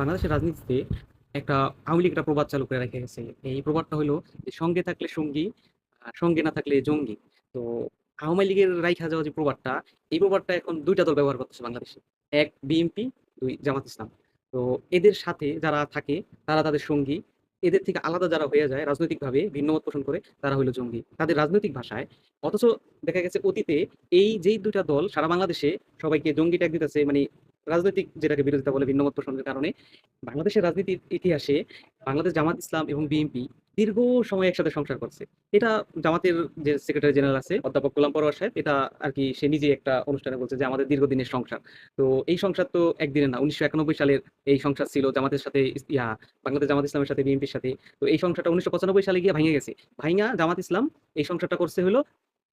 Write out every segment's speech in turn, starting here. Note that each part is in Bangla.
বাংলাদেশের রাজনীতিতে একটা আওয়ামী লীগ একটা প্রবাদ চালু করে রেখে গেছে। এই প্রবাদটা হলো যে, "সঙ্গে থাকলে সঙ্গী, সঙ্গে না থাকলে জঙ্গি।" তো আওয়ামী লীগের রাইখা যাওয়া যে প্রবাদটা, এই প্রবাদটা এখন ২ টা দল ব্যবহার করতেছে বাংলাদেশে। ১ বিএনপি, ২ জামাত ইসলাম। তো এদের সাথে যারা থাকে তারা তাদের সঙ্গী। এদের থেকে আলাদা যারা হয়ে যায় রাজনৈতিকভাবে ভিন্ন মত পোষণ করে তারা হইলো জঙ্গি। তাদের রাজনৈতিক ভাষায়। অথচ দেখা গেছে অতীতে এই যেই ২ টা দল সারা বাংলাদেশে সবাইকে জঙ্গি ট্যাগ দিতেছে, মানে রাজনৈতিক যেটাকে বিরোধিতা বলে ভিন্ন মত পোষণের কারণে বাংলাদেশের রাজনীতির ইতিহাসে বাংলাদেশ জামাত ইসলাম এবং বিএনপি দীর্ঘ সময় একসাথে সংসার করছে। এটা জামাতের যে সেক্রেটারি জেনারেল আছে অধ্যাপক গোলাম পরোয়ার সাহেব, এটা আরকি সে নিজেই একটা অনুষ্ঠানে বলছে যে আমাদের দীর্ঘদিনের সংসার। তো এই সংসার তো একদিনের না। ১৯৯১ সালের এই সংসার ছিল জামাতের সাথে বাংলাদেশ জামাত ইসলামের সাথে বিএনপির সাথে। তো এই সংসারটা ১৯৯৫ সালে গিয়ে ভাইঙা গেছে। ভাইঙা জামাত ইসলাম এই সংসারটা করছে হলো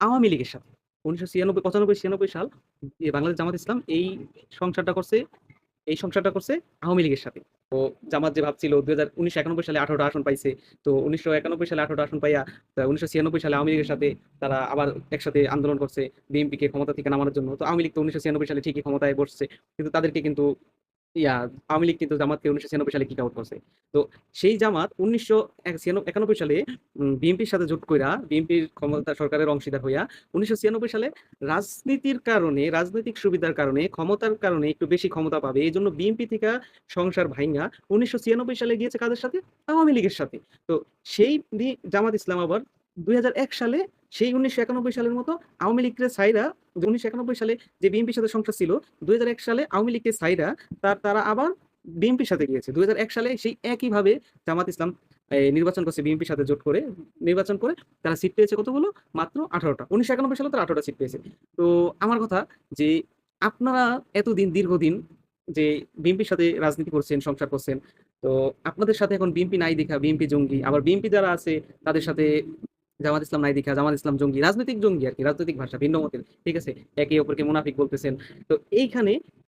আওয়ামী লীগের সাথে। ১৯৯৬ ৯৫-৯৬ সাল বাংলাদেশ জামাত ইসলাম সংসারটা করছে এই সংসারটা করছে আওয়ামী লীগের সাথে। তো জামাত যে ভাবছিল ১৯৯১ সালে ১৮ টা আসন পাইছে। তো ১৯৯১ সালে ১৮ টা আসন পাইয়া ১৯৯৬ সালে আওয়ামী লীগের সাথে তারা আবার একসাথে আন্দোলন করছে বিএনপিকে ক্ষমতা থেকে নামানোর জন্য। তো আওয়ামী লীগ তো ১৯৯৬ সালে ঠিকই ক্ষমতায় বসছে। কিন্তু তাদেরকে কিন্তু ইয়া আওয়ামী লীগ কিন্তু জামাতকে ১৯৯৬ সালে কিক আউট করছে। তো সেই জামাত ১৯৯১ সালে বিএনপির সাথে জোট কইরা বিএনপির ক্ষমতা সরকারের অংশীদার হইয়া ১৯৯৬ সালে রাজনীতির কারণে, রাজনৈতিক সুবিধার কারণে, ক্ষমতার কারণে একটু বেশি ক্ষমতা পাবে। এজন্য বিএনপি থেকে সংসার ভাইঙা ১৯৯৬ সালে গিয়েছে কাদের সাথে? আওয়ামী লীগের সাথে। তো সেই জামাত ইসলাম আবার ২০০১ সালে সেই ১৯৯১ সালের মতো আওয়ামী লীগকে ছাইড়া, ১৯৯১ সালে যে বিএনপির সাথে সংসার ছিল, ২০০১ সালে আওয়ামী লীগকে ছাইড়া তারা আবার বিএনপির সাথে গিয়েছে। ২০০১ সালে সেই একইভাবে জামাত ইসলাম নির্বাচন করছে বিএনপির সাথে জোট করে। নির্বাচন করে তারা সিট পেয়েছে কতগুলো? মাত্র ১৮ টা। ১৯৯১ সালে তারা ১৮ টা সিট পেয়েছে। তো আমার কথা যে, আপনারা এতদিন দীর্ঘদিন যে বিএনপির সাথে রাজনীতি করছেন, সংসার করছেন। তো আপনাদের সাথে এখন বিএনপি নাই দেইখা বিএনপি জঙ্গি। আবার বিএনপি যারা আছে তাদের সাথে জামাত ইসলাম নাই দেইখা জামাত ইসলাম জঙ্গি। রাজনৈতিক জঙ্গি আরকি, রাজনৈতিক ভাষা ভিন্ন মতের। ঠিক আছে? একে অপরকে মুনাফিক বলতেছেন। তো এইখানে